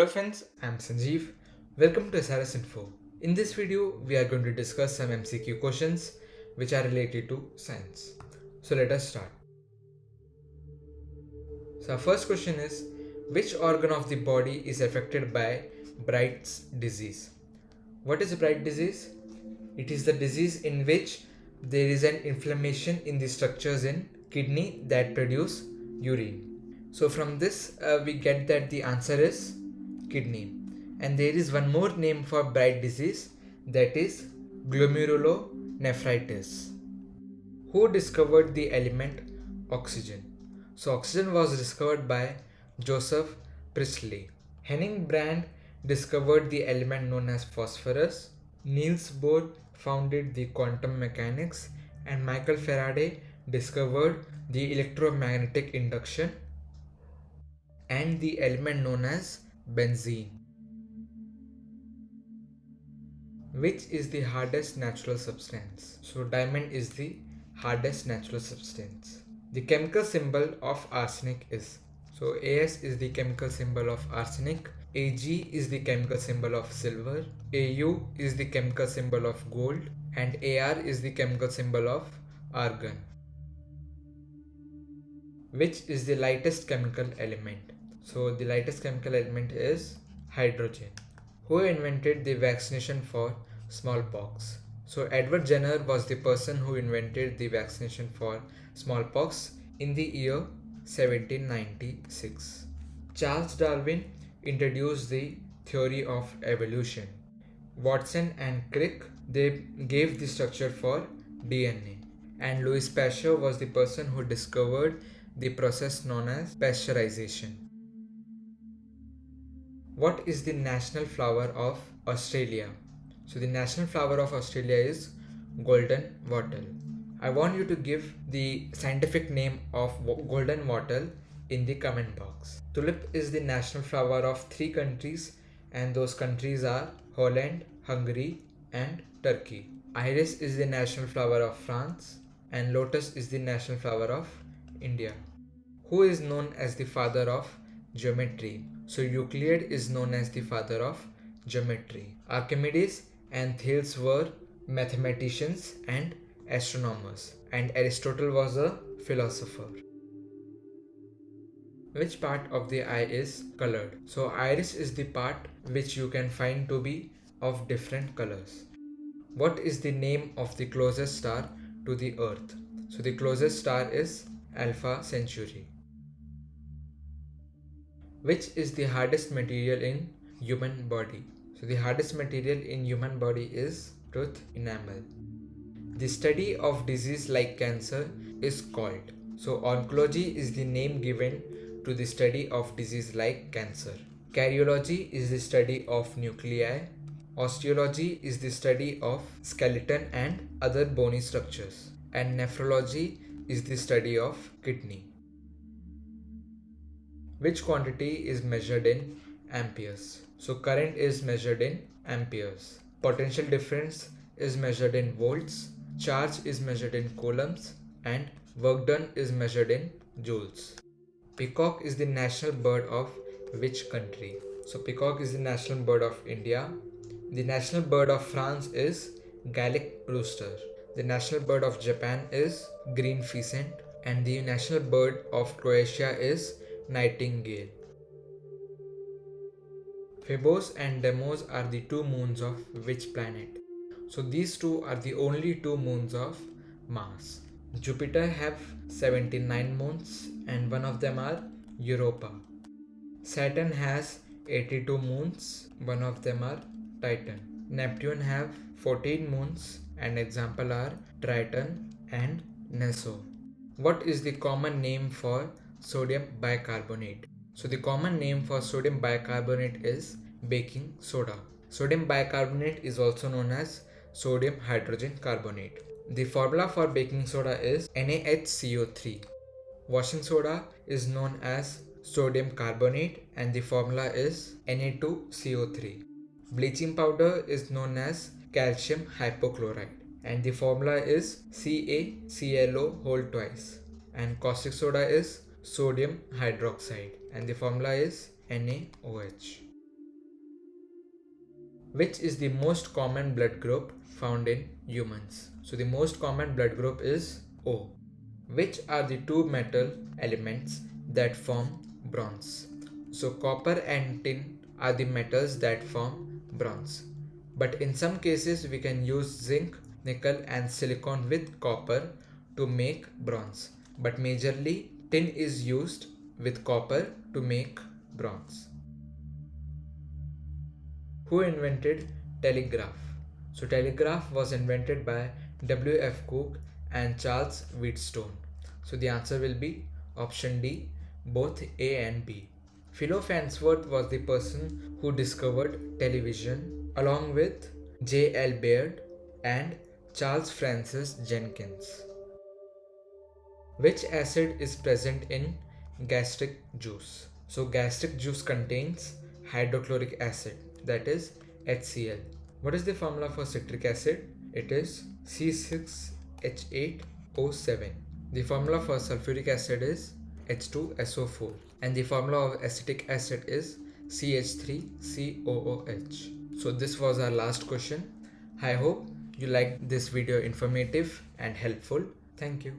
Hello friends, I'm Sanjeev. Welcome to SRS Info. In this video, we are going to discuss some MCQ questions which are related to science. So let us start. So our first question is, which organ of the body is affected by Bright's disease? What is Bright disease? It is the disease in which there is an inflammation in the structures in kidney that produce urine. So from this we get that the answer is kidney. And there is one more name for Bright disease, that is glomerulonephritis. Who discovered the element oxygen? So oxygen was discovered by Joseph Priestley. Henning Brand discovered the element known as phosphorus. Niels Bohr founded the quantum mechanics, and Michael Faraday discovered the electromagnetic induction and the element known as benzene. Which is the hardest natural substance? So diamond is the hardest natural substance. The chemical symbol of arsenic is, so As is the chemical symbol of arsenic, Ag is the chemical symbol of silver, Au is the chemical symbol of gold, and Ar is the chemical symbol of argon. Which is the lightest chemical element? So the lightest chemical element is hydrogen. Who invented the vaccination for smallpox? So Edward Jenner was the person who invented the vaccination for smallpox in the year 1796. Charles Darwin introduced the theory of evolution. Watson and Crick, they gave the structure for DNA. And Louis Pasteur was the person who discovered the process known as pasteurization. What is the national flower of Australia? So the national flower of Australia is golden wattle. I want you to give the scientific name of golden wattle in the comment box. Tulip is the national flower of 3 countries, and those countries are Holland, Hungary and Turkey. Iris is the national flower of France, and lotus is the national flower of India. Who is known as the father of geometry? So Euclid is known as the father of geometry. Archimedes and Thales were mathematicians and astronomers, and Aristotle was a philosopher. Which part of the eye is colored? So iris is the part which you can find to be of different colors. What is the name of the closest star to the earth? So the closest star is Alpha Centauri. Which is the hardest material in human body? So the hardest material in human body is tooth enamel. The study of disease like cancer is called. So oncology is the name given to the study of disease like cancer. Karyology is the study of nuclei. Osteology is the study of skeleton and other bony structures. And nephrology is the study of kidney. Which quantity is measured in amperes? So current is measured in amperes. Potential difference is measured in volts. Charge is measured in coulombs, and work done is measured in joules. Peacock is the national bird of which country? So peacock is the national bird of India. The national bird of France is Gallic rooster. The national bird of Japan is green pheasant, and the national bird of Croatia is nightingale. Phobos and Deimos are the 2 moons of which planet? So these two are the only 2 moons of Mars. Jupiter have 79 moons, and one of them are Europa. Saturn has 82 moons, one of them are Titan. Neptune have 14 moons, and example are Triton and Neso. What is the common name for sodium bicarbonate? So the common name for sodium bicarbonate is baking soda. Sodium bicarbonate is also known as sodium hydrogen carbonate. The formula for baking soda is NaHCO3. Washing soda is known as sodium carbonate, and the formula is Na2CO3. Bleaching powder is known as calcium hypochlorite, and the formula is CaClO whole twice. And caustic soda is sodium hydroxide, and the formula is NaOH. Which is the most common blood group found in humans? So the most common blood group is O. Which are the two metal elements that form bronze? So copper and tin are the metals that form bronze. But in some cases we can use zinc, nickel and silicon with copper to make bronze. But majorly tin is used with copper to make bronze. Who invented telegraph? So telegraph was invented by W.F. Cook and Charles Wheatstone. So the answer will be option D, both A and B. Philo Farnsworth was the person who discovered television along with J.L. Baird and Charles Francis Jenkins. Which acid is present in gastric juice? So gastric juice contains hydrochloric acid, that is HCl. What is the formula for citric acid? It is C6H8O7. The formula for sulfuric acid is H2SO4 and the formula of acetic acid is CH3COOH. So this was our last question. I hope you liked this video informative and helpful. Thank you.